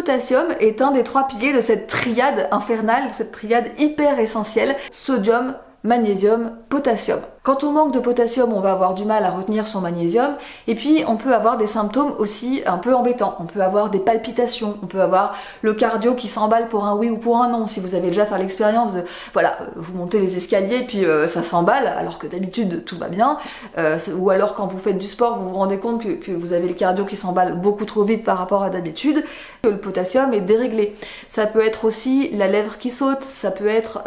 potassium est un des 3 piliers de cette triade infernale, cette triade hyper essentielle, sodium, magnésium, potassium. Quand on manque de potassium, on va avoir du mal à retenir son magnésium, et puis on peut avoir des symptômes aussi un peu embêtants. On peut avoir des palpitations, on peut avoir le cardio qui s'emballe pour un oui ou pour un non. Si vous avez déjà fait l'expérience de, voilà, vous montez les escaliers, puis ça s'emballe, alors que d'habitude tout va bien, ou alors quand vous faites du sport, vous vous rendez compte que vous avez le cardio qui s'emballe beaucoup trop vite par rapport à d'habitude, que le potassium est déréglé. Ça peut être aussi la lèvre qui saute, ça peut être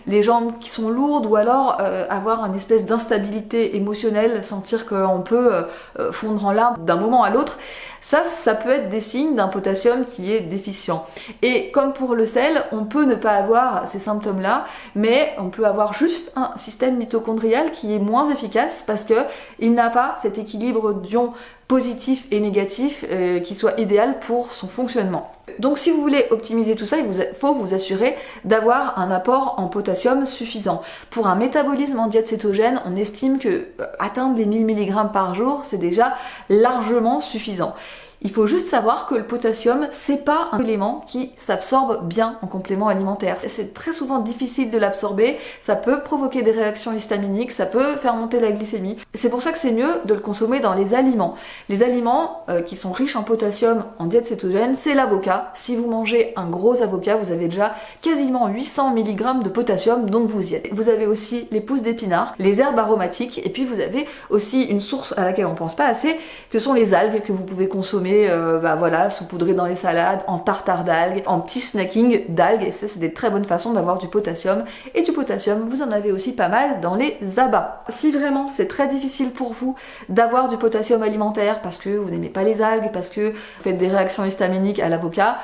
les jambes qui sont lourdes, ou alors avoir une espèce d'instabilité émotionnelle, sentir qu'on peut fondre en larmes d'un moment à l'autre. Ça peut être des signes d'un potassium qui est déficient. Et comme pour le sel, on peut ne pas avoir ces symptômes-là, mais on peut avoir juste un système mitochondrial qui est moins efficace parce que il n'a pas cet équilibre d'ions positifs et négatifs qui soit idéal pour son fonctionnement. Donc si vous voulez optimiser tout ça, il faut vous assurer d'avoir un apport en potassium suffisant. Pour un métabolisme en diète cétogène, on estime que atteindre les 1000 mg par jour, c'est déjà largement suffisant. Il faut juste savoir que le potassium, c'est pas un élément qui s'absorbe bien en complément alimentaire. C'est très souvent difficile de l'absorber, ça peut provoquer des réactions histaminiques, ça peut faire monter la glycémie. C'est pour ça que c'est mieux de le consommer dans les aliments. Les aliments qui sont riches en potassium en diète cétogène, c'est l'avocat. Si vous mangez un gros avocat, vous avez déjà quasiment 800 mg de potassium, donc vous y êtes. Vous avez aussi les pousses d'épinards, les herbes aromatiques, et puis vous avez aussi une source à laquelle on pense pas assez, que sont les algues que vous pouvez consommer voilà, saupoudrées dans les salades, en tartare d'algues, en petit snacking d'algues, et ça c'est des très bonnes façons d'avoir du potassium. Et du potassium, vous en avez aussi pas mal dans les abats. Si vraiment c'est très difficile pour vous d'avoir du potassium alimentaire parce que vous n'aimez pas les algues, parce que vous faites des réactions histaminiques à l'avocat,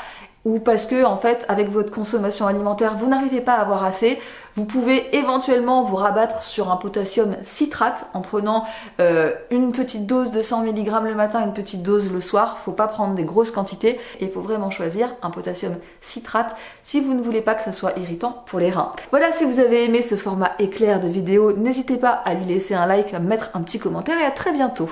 ou parce que en fait avec votre consommation alimentaire vous n'arrivez pas à avoir assez, vous pouvez éventuellement vous rabattre sur un potassium citrate en prenant une petite dose de 100 mg le matin, une petite dose le soir. Faut pas prendre des grosses quantités et il faut vraiment choisir un potassium citrate si vous ne voulez pas que ça soit irritant pour les reins. Voilà, si vous avez aimé ce format éclair de vidéo, n'hésitez pas à lui laisser un like, à mettre un petit commentaire et à très bientôt.